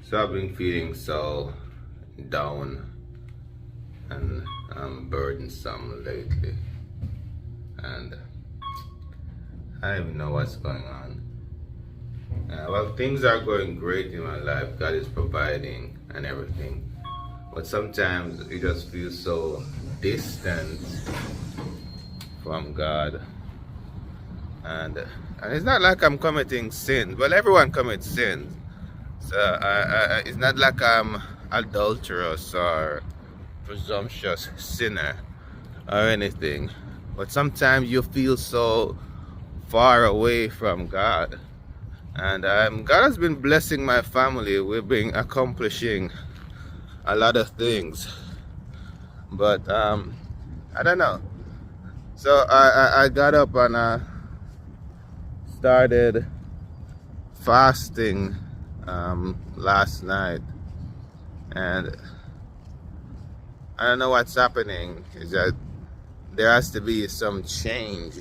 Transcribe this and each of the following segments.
So I've been feeling so down and burdensome lately, and I don't even know what's going on. Well, things are going great in my life. God is providing and everything, but sometimes you just feel so distant from God, and it's not like I'm committing sins. Well, everyone commits sins. So it's not like I'm adulterous or presumptuous sinner or anything. But sometimes you feel so far away from God. And God has been blessing my family. We've been accomplishing a lot of things. But I don't know. So I got up and I started fasting last night, and I don't know what's happening. Is that there has to be some change.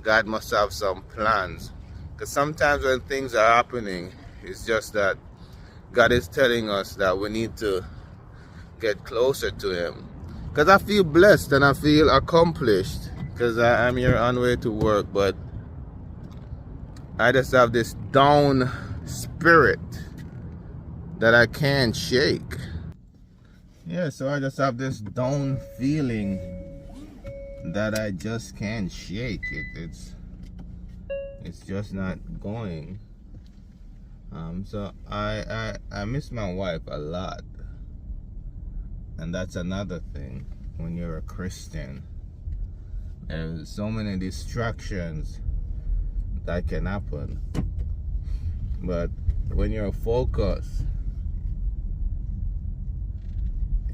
God must have some plans, because sometimes when things are happening, it's just that God is telling us that we need to get closer to Him. Because I feel blessed and I feel accomplished, because I'm here on way to work, but I just have this down spirit that I can't shake. Yeah, so I just have this down feeling that I just can't shake. It's just not going. So I miss my wife a lot, and that's another thing. When you're a Christian, there's so many distractions that can happen. But when you're focused,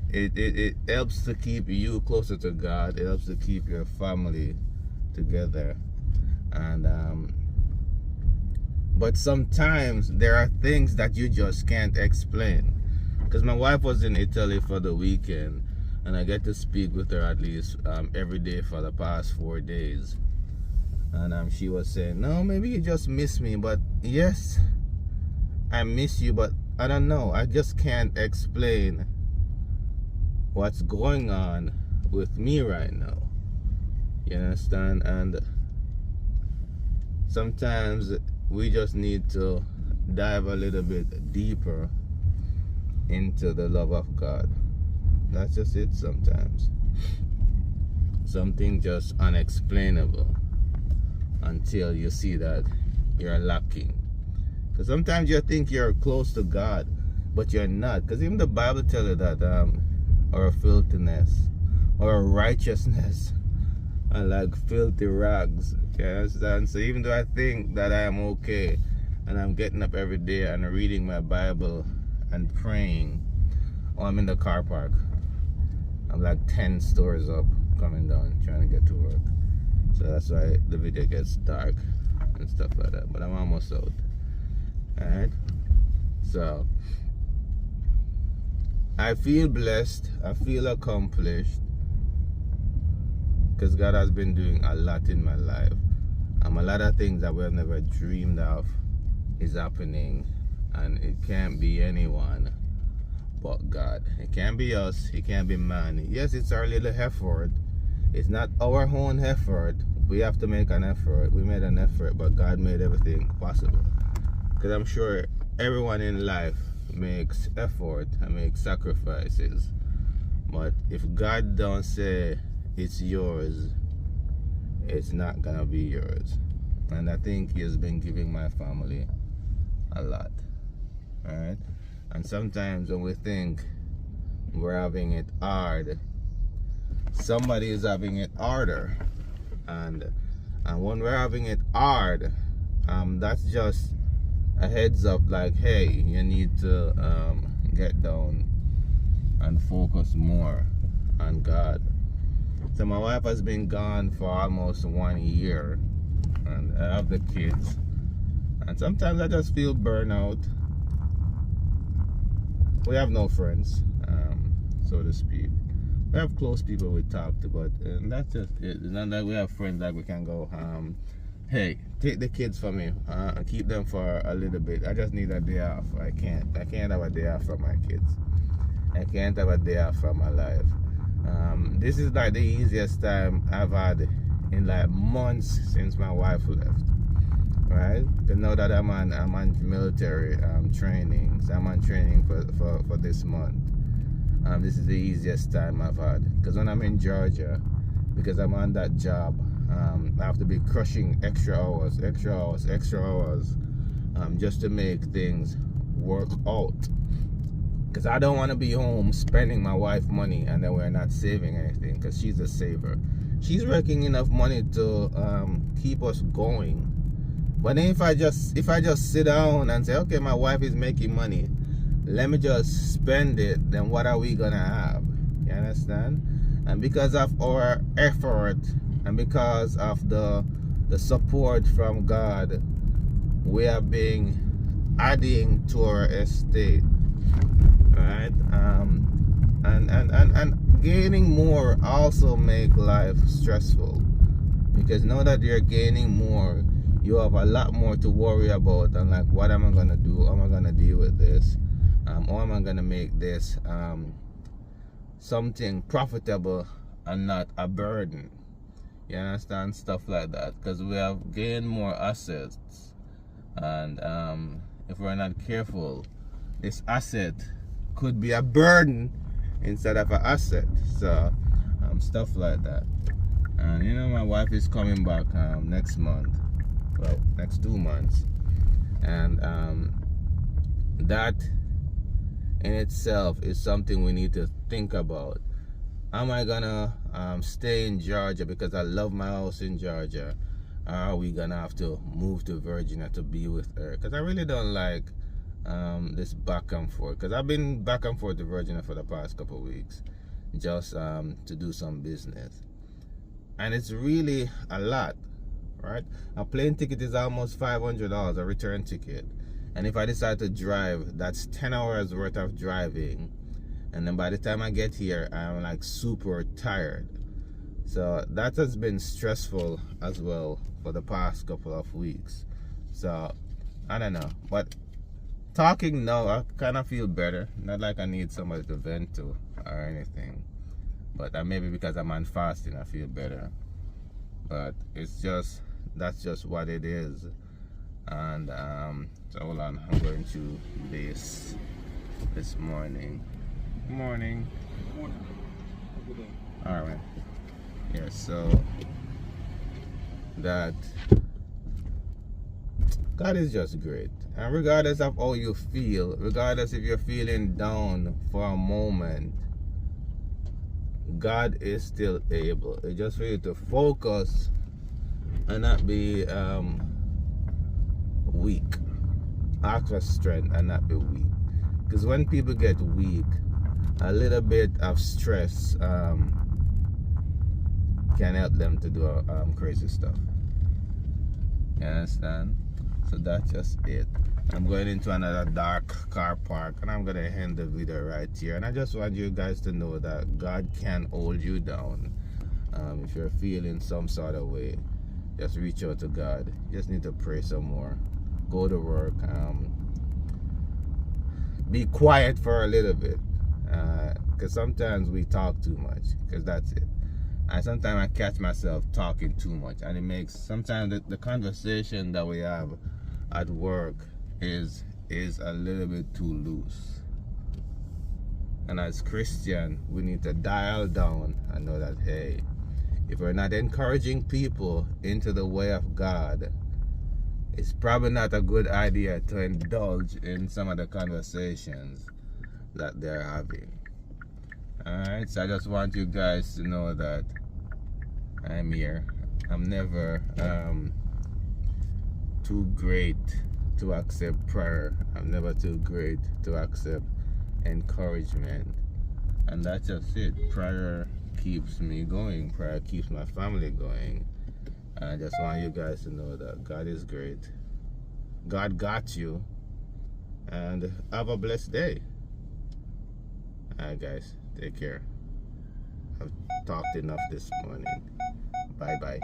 it helps to keep you closer to God. It helps to keep your family together. And but sometimes there are things that you just can't explain. Because my wife was in Italy for the weekend, and I get to speak with her at least every day for the past 4 days. And she was saying, no, maybe you just miss me. But yes, I miss you, but I don't know. I just can't explain what's going on with me right now. You understand? And sometimes we just need to dive a little bit deeper into the love of God. That's just it sometimes. Something just unexplainable until you see that you're lacking. Because sometimes you think you're close to God, but you're not. Because even the Bible tells you that our filthiness or our righteousness are like filthy rags. You understand? So even though I think that I am okay, and I'm getting up every day and reading my Bible and praying, oh, I'm in the car park. I'm like 10 stores up, coming down, trying to get to work. So that's why the video gets dark and stuff like that. But I'm almost out. Alright? So I feel blessed. I feel accomplished. Because God has been doing a lot in my life. A lot of things that we've never dreamed of is happening. And it can't be anyone but God. It can't be us. It can't be man. Yes, it's our little effort. It's not our own effort. We have to make an effort. We made an effort, but God made everything possible. Because I'm sure everyone in life makes effort and makes sacrifices. But if God don't say it's yours, it's not gonna be yours. And I think He has been giving my family a lot. Alright? And sometimes when we think we're having it hard, somebody is having it harder. And when we're having it hard, that's just a heads up, like, hey, you need to get down and focus more on God. So my wife has been gone for almost 1 year, and I have the kids, and sometimes I just feel burnout. We have no friends, so to speak. We have close people we talk to, but that's just it. It's not that we have friends that we can go hey, take the kids from me and keep them for a little bit. I just need a day off. I can't have a day off from my kids. I can't have a day off from my life. This is like the easiest time I've had in like months since my wife left. Right? To know that I'm on military training. So I'm on training for this month. This is the easiest time I've had. Because when I'm in Georgia, because I'm on that job, I have to be crushing extra hours, just to make things work out. Because I don't want to be home spending my wife's money and then we're not saving anything, because she's a saver. She's making enough money to keep us going. But then if I just sit down and say, okay, my wife is making money, let me just spend it, then what are we gonna have? You understand? And because of our effort and because of the support from God, we are adding to our estate. Right? And gaining more also make life stressful, because now that you're gaining more, you have a lot more to worry about, and like, what am I gonna do? How am I gonna deal with this? How am I gonna make this something profitable and not a burden? You understand? Stuff like that, because we have gained more assets, and if we're not careful, this asset could be a burden instead of an asset. So stuff like that. And you know, my wife is coming back next month, well, next 2 months, and that in itself is something we need to think about. Am I gonna stay in Georgia because I love my house in Georgia? Or are we gonna have to move to Virginia to be with her? Because I really don't like this back and forth, because I've been back and forth to Virginia for the past couple of weeks, just to do some business, and it's really a lot, right? A plane ticket is almost $500, a return ticket, and if I decide to drive, that's 10 hours worth of driving, and then by the time I get here, I'm like super tired. So that has been stressful as well for the past couple of weeks. So I don't know, but talking now, I kind of feel better. Not like I need somebody to vent to or anything, but maybe because I'm on fasting, I feel better. But it's just, that's just what it is. And so hold on, I'm going to base this morning. Morning. All right. Yeah. So that God is just great. And regardless of how you feel, regardless if you're feeling down for a moment, God is still able. It's just for you to focus and not be weak. Ask for strength and not be weak. Because when people get weak, a little bit of stress can help them to do crazy stuff. You understand? So that's just it. I'm going into another dark car park, and I'm gonna end the video right here. And I just want you guys to know that God can hold you down. If you're feeling some sort of way, just reach out to God. You just need to pray some more. Go to work. Be quiet for a little bit, because sometimes we talk too much. Because that's it. And sometimes I catch myself talking too much, and it makes sometimes the conversation that we have at work is a little bit too loose. And as Christian, we need to dial down and know that, hey, if we're not encouraging people into the way of God, it's probably not a good idea to indulge in some of the conversations that they're having. Alright, so I just want you guys to know that I'm here. I'm never too great to accept prayer. I'm never too great to accept encouragement. And that's just it. Prayer keeps me going. Prayer keeps my family going. And I just want you guys to know that God is great. God got you. And have a blessed day. Alright guys, take care. I've talked enough this morning. Bye bye.